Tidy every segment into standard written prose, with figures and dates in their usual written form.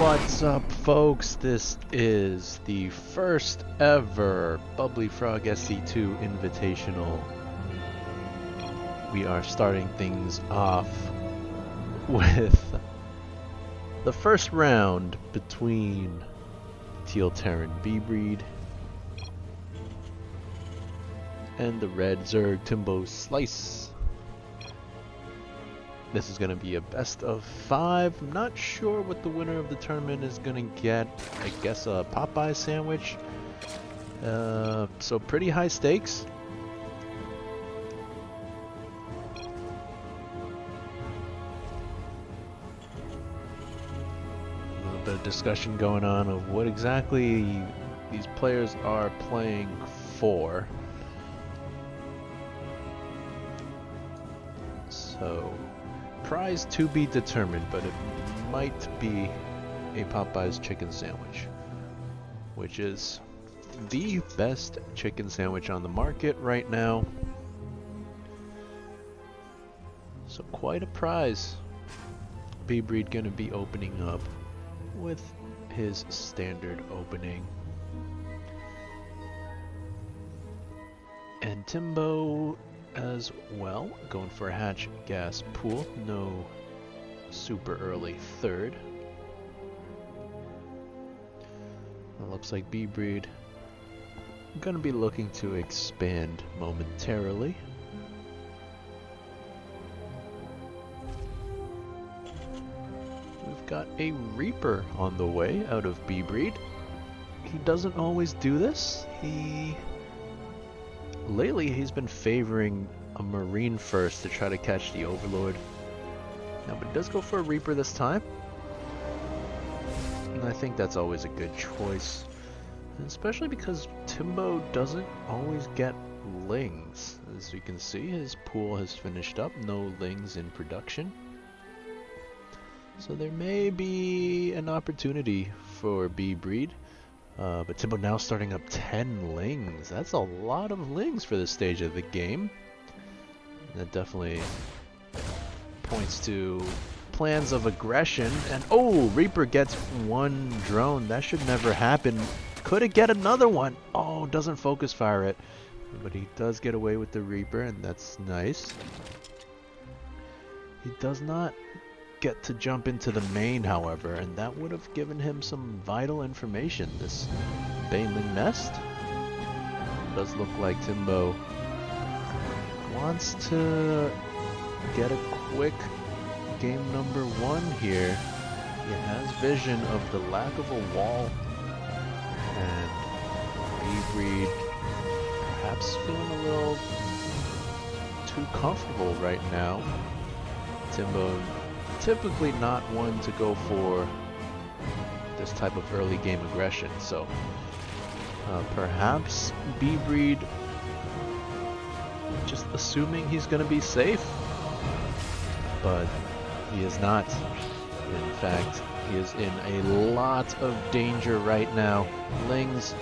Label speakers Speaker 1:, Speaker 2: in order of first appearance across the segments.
Speaker 1: What's up, folks? This is the first ever BubblyFrogSC2 Invitational. We are starting things off with the first round between Teal Terran B-Breed and the Red Zerg Timbo Slice. This is going to be a best of 5. I'm not sure what the winner of the tournament is going to get. I guess a Popeye sandwich. So pretty high stakes. A little bit of discussion going on of what exactly these players are playing for. So prize to be determined, but it might be a Popeye's chicken sandwich, which is the best chicken sandwich on the market right now. So quite a prize. B-Breed gonna be opening up with his standard opening. And Timbo as well, going for a hatch gas pool, no super early third. It looks like B-Breed gonna be looking to expand momentarily. We've got a Reaper on the way out of B-Breed. He doesn't always do this. Lately, he's been favoring a Marine first to try to catch the Overlord. Now, but he does go for a Reaper this time. And I think that's always a good choice. And especially because Timbo doesn't always get lings. As you can see, his pool has finished up. No lings in production. So there may be an opportunity for B-Breed. But Timbo now starting up 10 lings. That's a lot of lings for this stage of the game. That definitely points to plans of aggression. And oh, Reaper gets one drone. That should never happen. Could it get another one? Oh, doesn't focus fire it. But he does get away with the Reaper, and that's nice. He does not get to jump into the main, however, and that would have given him some vital information. This Baneling nest does look like Timbo wants to get a quick game number 1 here. He has vision of the lack of a wall, and B-Breed perhaps feeling a little too comfortable right now. Timbo typically not one to go for this type of early game aggression, so perhaps B-Breed just assuming he's going to be safe, but he is not. In fact, he is in a lot of danger right now. Lings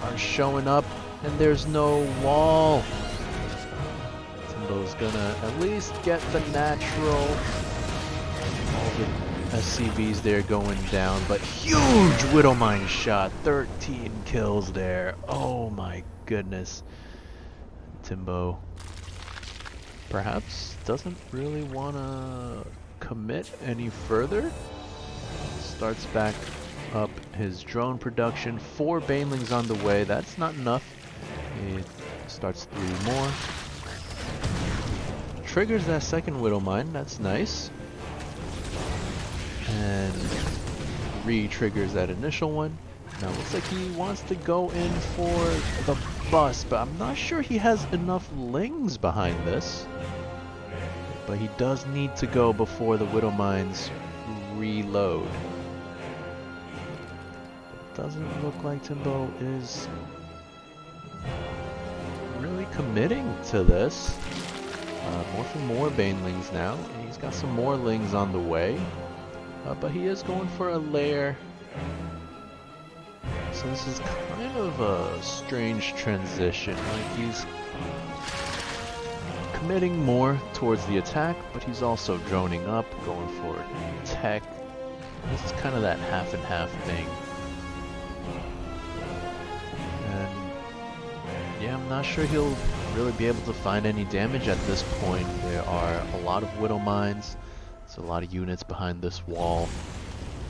Speaker 1: are showing up and there's no wall. Timbo's gonna at least get the natural. SCVs there going down, but huge Widowmine shot, 13 kills there. Oh my goodness. Timbo perhaps doesn't really want to commit any further. Starts back up his drone production. 4 Banelings on the way. That's not enough. He starts 3 more. Triggers that second Widowmine. That's nice. And re-triggers that initial one. Now looks like he wants to go in for the bust, but I'm not sure he has enough lings behind this. But he does need to go before the Widowmines reload. It doesn't look like Timbo is really committing to this. More for more Banelings now. And he's got some more lings on the way. But he is going for a lair. So this is kind of a strange transition. Like he's committing more towards the attack, but he's also droning up, going for tech. This is kind of that half and half thing. And yeah, I'm not sure he'll really be able to find any damage at this point. There are a lot of Widow Mines. There's a lot of units behind this wall.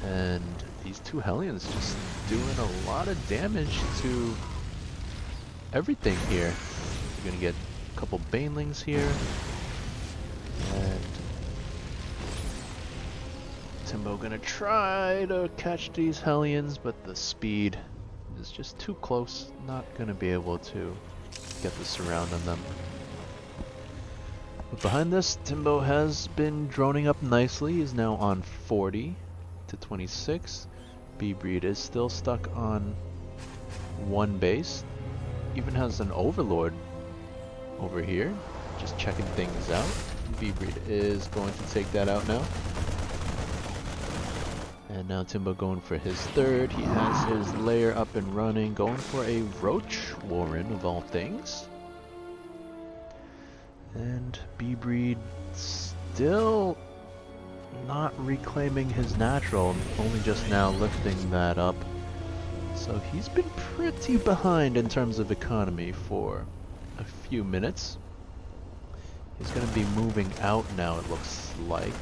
Speaker 1: And these two Hellions just doing a lot of damage to everything here. You're gonna get a couple Banelings here. And Timbo gonna try to catch these Hellions, but the speed is just too close. Not gonna be able to get the surround on them. But behind this, Timbo has been droning up nicely. He's now on 40 to 26. B-Breed is still stuck on one base. Even has an Overlord over here, just checking things out. B-Breed is going to take that out now. And now Timbo going for his third. He has his lair up and running, going for a Roach Warren of all things. And B-Breed still not reclaiming his natural, only just now lifting that up. So he's been pretty behind in terms of economy for a few minutes. He's going to be moving out now, it looks like.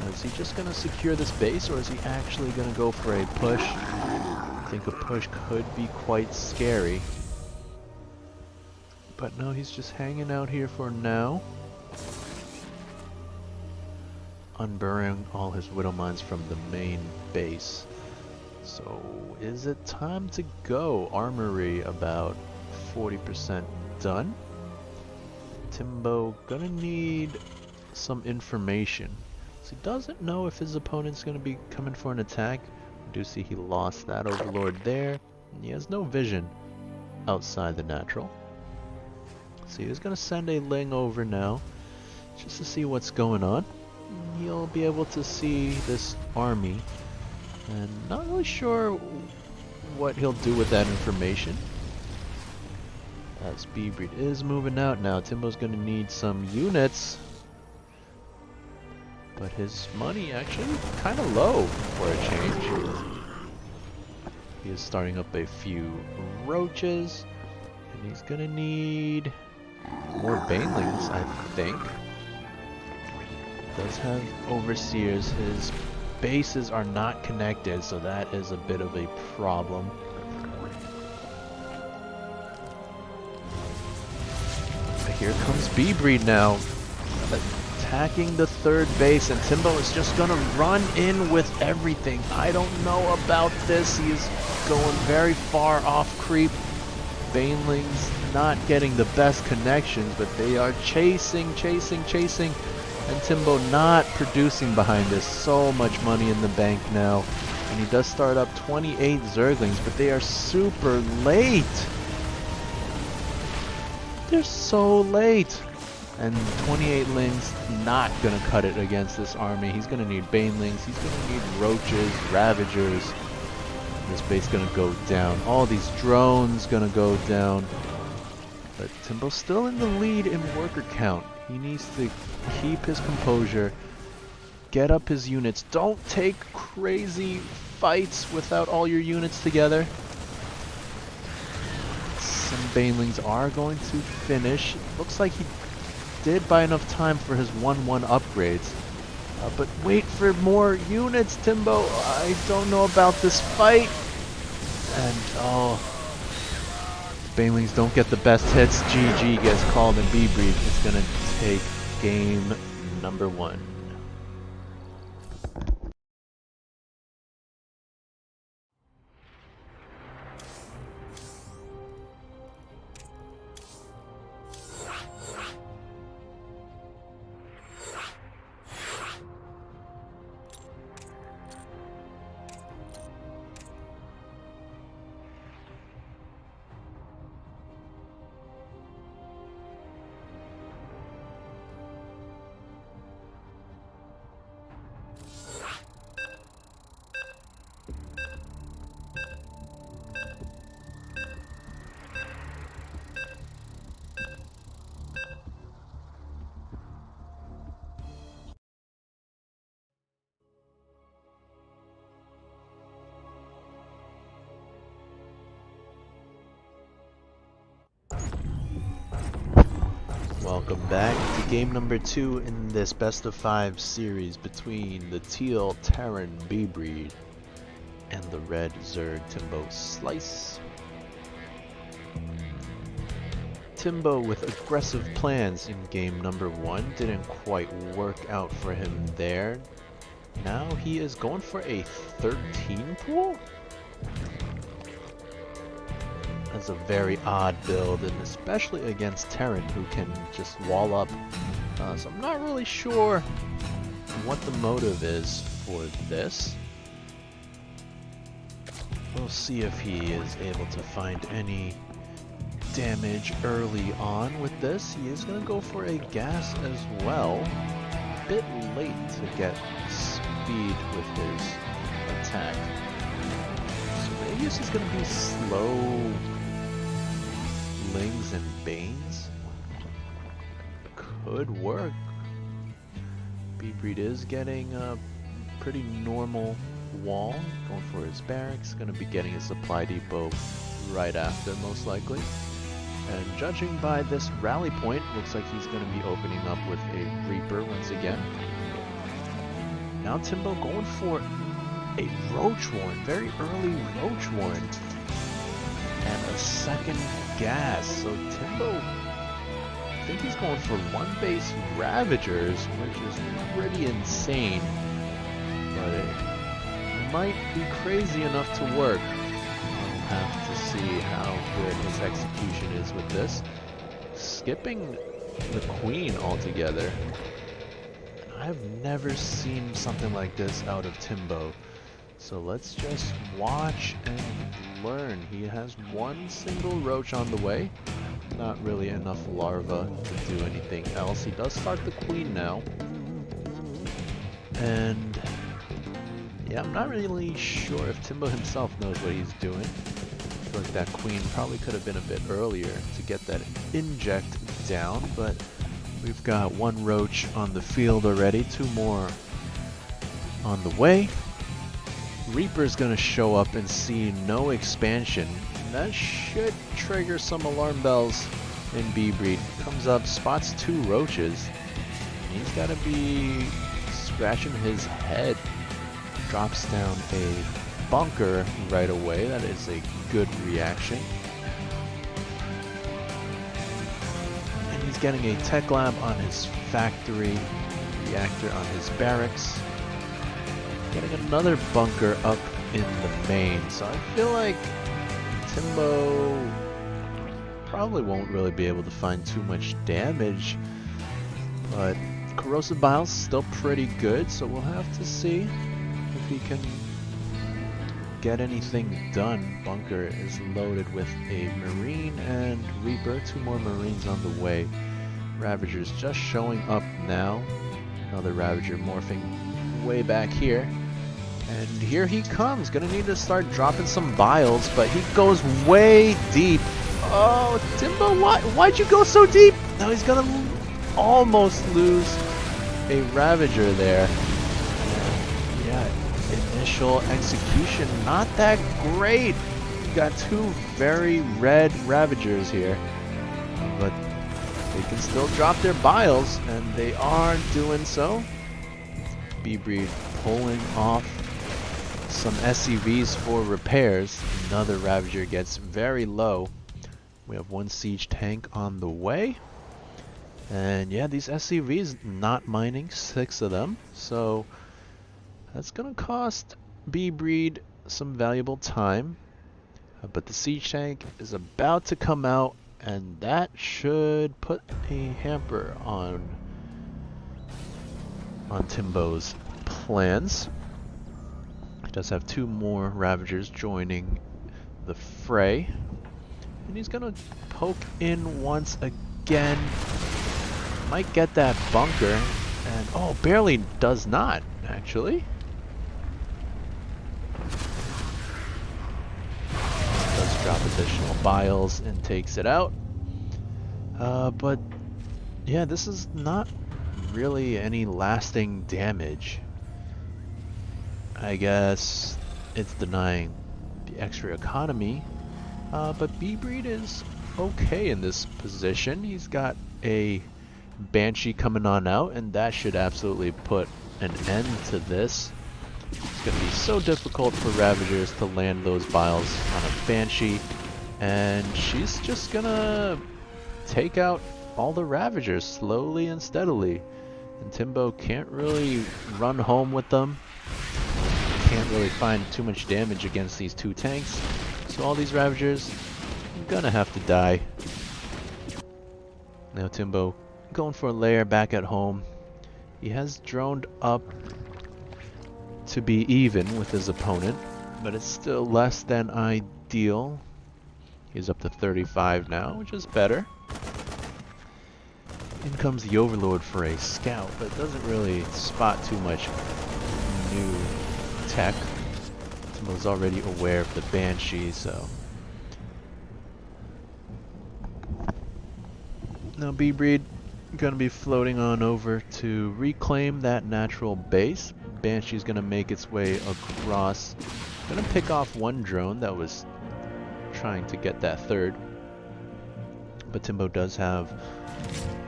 Speaker 1: Is he just going to secure this base, or is he actually going to go for a push? I think a push could be quite scary. But no, he's just hanging out here for now. Unburying all his Widow Mines from the main base. So, is it time to go? Armory about 40% done. Timbo gonna need some information. So he doesn't know if his opponent's gonna be coming for an attack. I do see he lost that Overlord there. And he has no vision outside the natural. So he's gonna send a Ling over now, just to see what's going on. He'll be able to see this army, and not really sure what he'll do with that information. As B-Breed is moving out now, Timbo's gonna need some units, but his money actually kind of low for a change. He is starting up a few roaches, and he's gonna need more Banelings, I think. Does have Overseers. His bases are not connected, so that is a bit of a problem. But here comes B-Breed now, attacking the third base, and Timbo is just gonna run in with everything. I don't know about this. He is going very far off creep. Banelings not getting the best connections, but they are chasing. And Timbo not producing behind this. So much money in the bank now. And he does start up 28 Zerglings, but they are super late. They're so late. And 28 Lings not gonna cut it against this army. He's gonna need Banelings, he's gonna need Roaches, Ravagers. This base gonna go down. All these drones gonna go down. But Timbo's still in the lead in worker count. He needs to keep his composure, get up his units. Don't take crazy fights without all your units together. Some Banelings are going to finish. Looks like he did buy enough time for his 1-1 upgrades. But wait for more units, Timbo. I don't know about this fight. And oh, Banelings don't get the best hits. GG gets called, and B-Breed is gonna take game number 1. Welcome back to game number 2 in this best of 5 series between the teal Terran B-Breed and the red Zerg Timbo Slice. Timbo with aggressive plans in game number 1 didn't quite work out for him there. Now he is going for a 13 pool? That's a very odd build, and especially against Terran, who can just wall up. So I'm not really sure what the motive is for this. We'll see if he is able to find any damage early on with this. He is going to go for a gas as well. A bit late to get speed with his attack. So maybe this is going to be slow Lings and Banes. Could work. B-Breed is getting a pretty normal wall. Going for his barracks. Going to be getting a supply depot right after, most likely. And judging by this rally point, looks like he's going to be opening up with a Reaper once again. Now Timbo going for a Roach Warren. Very early Roach Warren. And a second gas. So Timbo, I think he's going for one base Ravagers, which is pretty insane. But it might be crazy enough to work. I'll have to see how good his execution is with this. Skipping the Queen altogether. I've never seen something like this out of Timbo. So let's just watch and learn. He has one single roach on the way. Not really enough larva to do anything else. He does start the Queen now. And yeah, I'm not really sure if Timbo himself knows what he's doing. I feel like that Queen probably could have been a bit earlier to get that inject down, but we've got one roach on the field already, 2 more on the way. Reaper's gonna show up and see no expansion. That should trigger some alarm bells in B-Breed. Comes up, spots 2 roaches. He's gotta be scratching his head. Drops down a bunker right away. That is a good reaction. And he's getting a tech lab on his factory, reactor on his barracks. Getting another bunker up in the main, so I feel like Timbo probably won't really be able to find too much damage, but Corrosive Bile's still pretty good, so we'll have to see if he can get anything done. Bunker is loaded with a Marine and Reaper, 2 more Marines on the way. Ravagers just showing up now. Another Ravager morphing way back here. And here he comes. Gonna need to start dropping some biles, but he goes way deep. Oh, Timbo, why'd you go so deep? Now he's gonna almost lose a Ravager there. Yeah, initial execution, not that great. We've got 2 very red Ravagers here, but they can still drop their biles, and they are doing so. B-Breed pulling off some SCVs for repairs. Another Ravager gets very low. We have 1 siege tank on the way. And yeah, these SCVs not mining, 6 of them. So that's gonna cost B-Breed some valuable time. But the siege tank is about to come out, and that should put a hamper on Timbo's plans. He does have 2 more Ravagers joining the fray. And he's gonna poke in once again. Might get that bunker. And oh, barely does not, actually. Does drop additional biles and takes it out. But yeah, this is not really any lasting damage. I guess it's denying the extra economy, but B-Breed is okay in this position. He's got a Banshee coming on out, and that should absolutely put an end to this. It's going to be so difficult for Ravagers to land those Biles on a Banshee, and she's just going to take out all the Ravagers slowly and steadily. And Timbo can't really run home with them. Can't really find too much damage against these two tanks. So all these Ravagers are gonna have to die. Now Timbo going for a lair back at home. He has droned up to be even with his opponent, but it's still less than ideal. He's up to 35 now, which is better. In comes the Overlord for a scout, but doesn't really spot too much new tech. Timbo's already aware of the Banshee, so... Now B-Breed gonna be floating on over to reclaim that natural base. Banshee's gonna make its way across. Gonna pick off one drone that was trying to get that third. But Timbo does have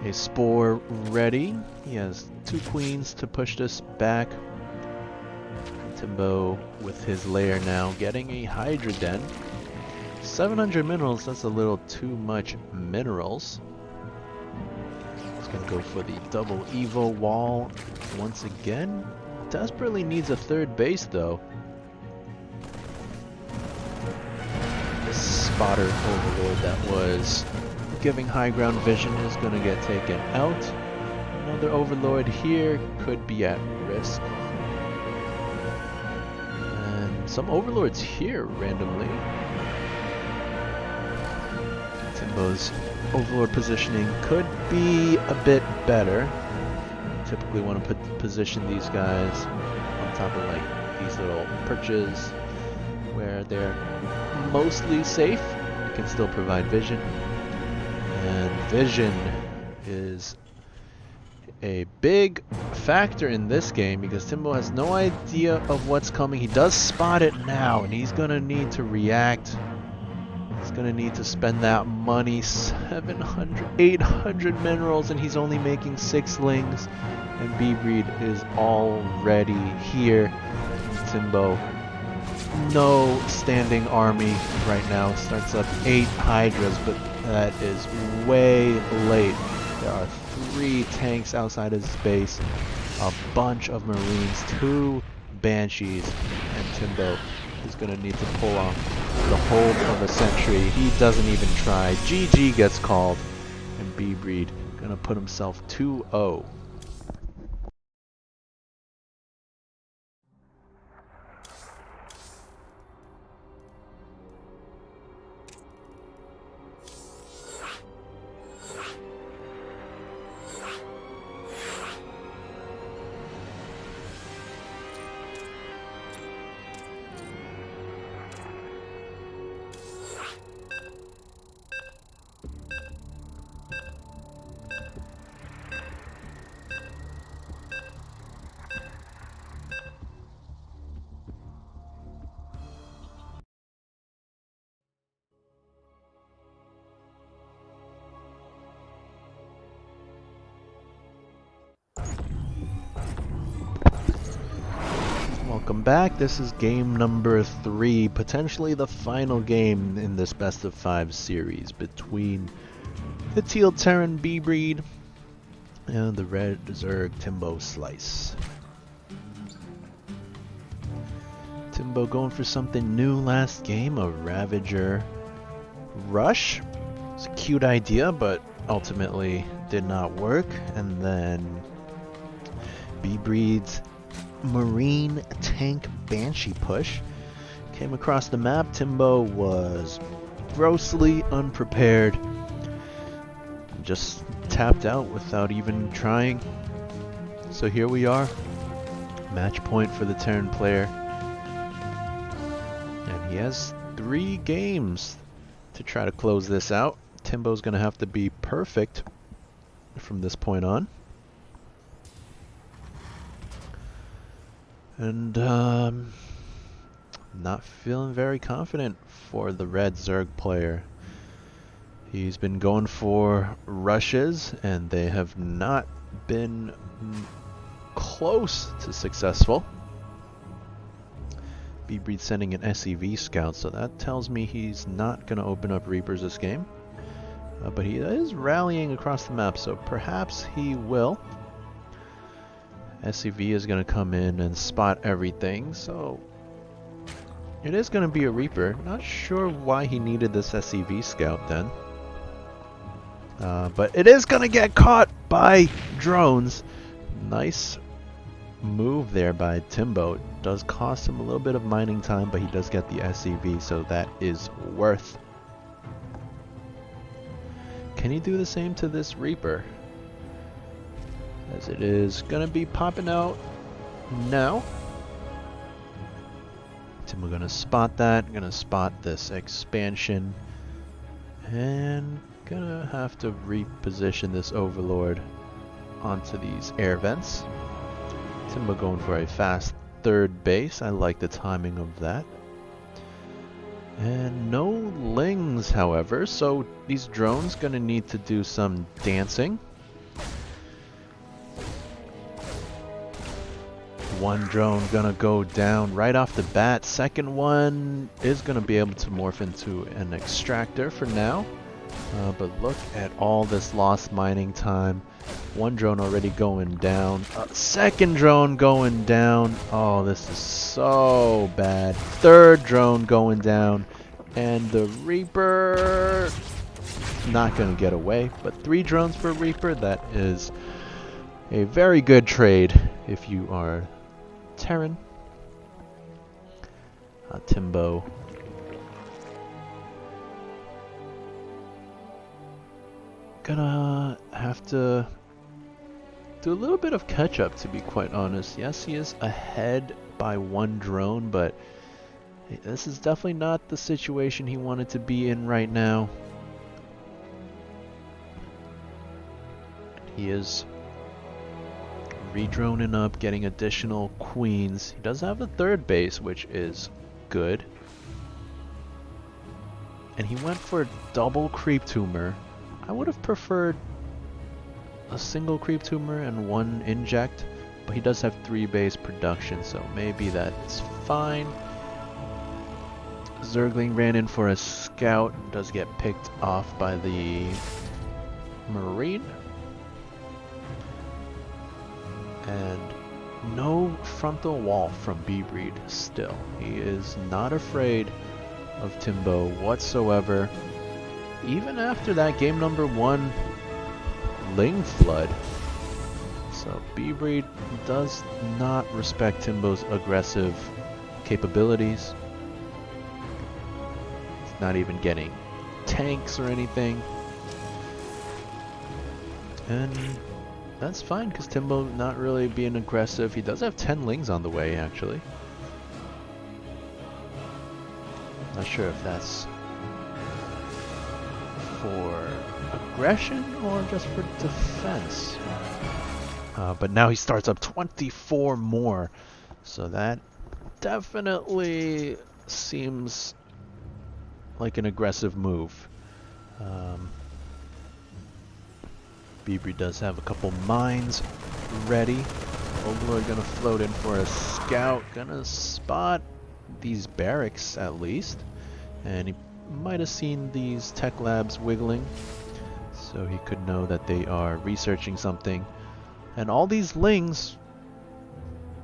Speaker 1: a Spore ready. He has 2 queens to push this back. Timbo with his lair now getting a Hydra Den. 700 minerals, that's a little too much minerals. He's gonna go for the double Evo wall once again. Desperately needs a third base though. This spotter Overlord that was giving high ground vision is going to get taken out. Another Overlord here could be at risk. And some Overlords here randomly. Timbo's Overlord positioning could be a bit better. Typically want to position these guys on top of like these little perches where they're mostly safe. You can still provide vision. And vision is a big factor in this game because Timbo has no idea of what's coming. He does spot it now, and he's going to need to react. He's going to need to spend that money, 700, 800 minerals, and he's only making 6 lings. And B-Breed is already here. Timbo, no standing army right now. Starts up 8 Hydras, but that is way late. There are 3 tanks outside his base, a bunch of Marines, 2 Banshees, and Timbo is going to need to pull off the hold of a sentry. He doesn't even try. GG gets called, and B-Breed going to put himself 2-0. Welcome back. This is game number 3, potentially the final game in this best of 5 series between the Teal Terran B-Breed and the Red Zerg Timbo Slice. Timbo going for something new last game, a Ravager Rush. It's a cute idea, but ultimately did not work. And then B-Breed's Marine Tank Banshee push came across the map. Timbo was grossly unprepared, just tapped out without even trying. So here we are, match point for the Terran player, and he has 3 games to try to close this out. Timbo's gonna have to be perfect from this point on. And not feeling very confident for the Red Zerg player. He's been going for rushes, and they have not been close to successful. B-Breed sending an SEV scout, so that tells me he's not going to open up Reapers this game. But he is rallying across the map, so perhaps he will. SEV is going to come in and spot everything, so it is going to be a Reaper. Not sure why he needed this SEV scout then. But it is going to get caught by drones. Nice move there by Timbo. It does cost him a little bit of mining time, but he does get the SEV, so that is worth. Can he do the same to this Reaper? As it is going to be popping out now. Timbo going to spot that. Going to spot this expansion. And gonna have to reposition this Overlord onto these air vents. Timbo going for a fast third base. I like the timing of that. And no lings, however, so these drones gonna need to do some dancing. One drone gonna go down right off the bat. Second one is gonna be able to morph into an extractor for now. But look at all this lost mining time. One drone already going down. Second drone going down. Oh, this is so bad. Third drone going down. And the Reaper not going to get away. But 3 drones for Reaper. That is a very good trade if you are Terran. Timbo. Gonna have to do a little bit of catch up, to be quite honest. Yes, he is ahead by 1 drone, but this is definitely not the situation he wanted to be in right now. He is redroning up, getting additional queens. He does have a third base, which is good. And he went for double creep tumor. I would have preferred a single creep tumor and 1 inject, but he does have 3 base production, so maybe that's fine. Zergling ran in for a scout, does get picked off by the Marine. And no frontal wall from B-Breed still. He is not afraid of Timbo whatsoever. Even after that game number 1 Ling Flood. So B-Breed does not respect Timbo's aggressive capabilities. He's not even getting tanks or anything. And that's fine, because Timbo not really being aggressive. He does have 10 Lings on the way, actually. Not sure if that's for aggression or just for defense. But now he starts up 24 more. So that definitely seems like an aggressive move. B-Breed does have a couple mines ready. Overlord gonna float in for a scout. Gonna spot these barracks at least. And he might have seen these tech labs wiggling, so he could know that they are researching something. And all these Lings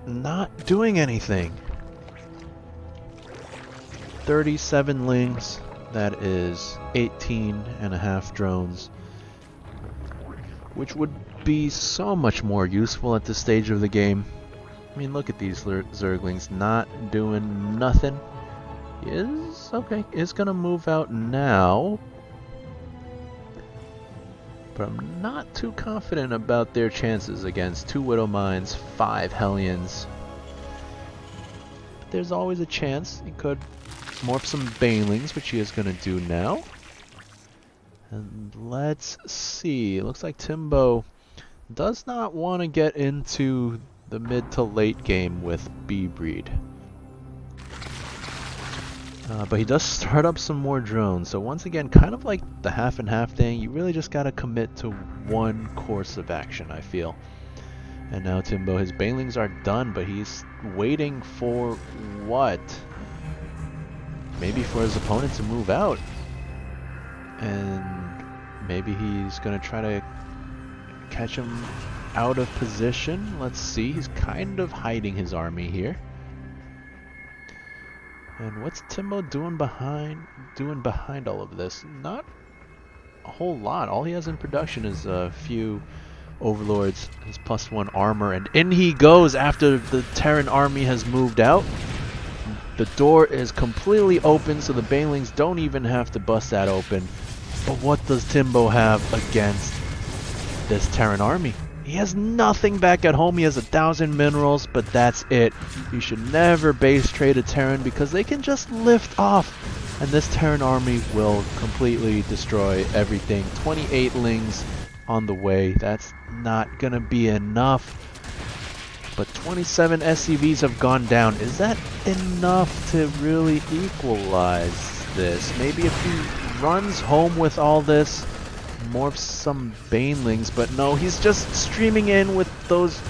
Speaker 1: not doing anything. 37 Lings, that is 18.5 drones, which would be so much more useful at this stage of the game. I mean, look at these Zerglings not doing nothing. Is gonna move out now, but I'm not too confident about their chances against 2 Widow Mines, 5 Hellions. But there's always a chance he could morph some Banelings, which he is gonna do now. And let's see, it looks like Timbo does not want to get into the mid to late game with B-Breed. But he does start up some more drones. So once again, kind of like the half and half thing, you really just gotta commit to one course of action, I feel. And now Timbo, his banelings are done, but he's waiting for what? Maybe for his opponent to move out. And maybe he's gonna try to catch him out of position. Let's see, he's kind of hiding his army here. And what's Timbo doing behind all of this? Not a whole lot. All he has in production is a few overlords, his +1 armor, and in he goes after the Terran army has moved out. The door is completely open, so the banelings don't even have to bust that open. But what does Timbo have against this Terran army? He has nothing back at home. He has 1,000 minerals, but that's it. You should never base trade a Terran because they can just lift off. And this Terran army will completely destroy everything. 28 lings on the way. That's not going to be enough. But 27 SCVs have gone down. Is that enough to really equalize this? Maybe if he runs home with all this, morphs some banelings, but no, he's just streaming in with those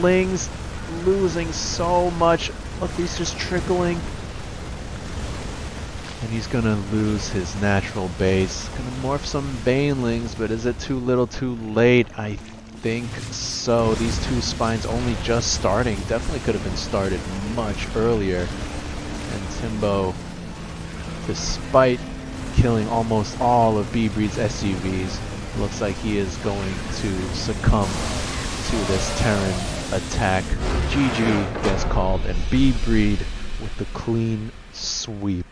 Speaker 1: lings, losing so much. Look, he's just trickling. And he's gonna lose his natural base. Gonna morph some banelings, but is it too little too late? I think so. These two spines only just starting. Definitely could have been started much earlier. And Timbo, despite killing almost all of B-Breed's SUVs, looks like he is going to succumb to this Terran attack. GG gets called, and B-Breed with the clean sweep.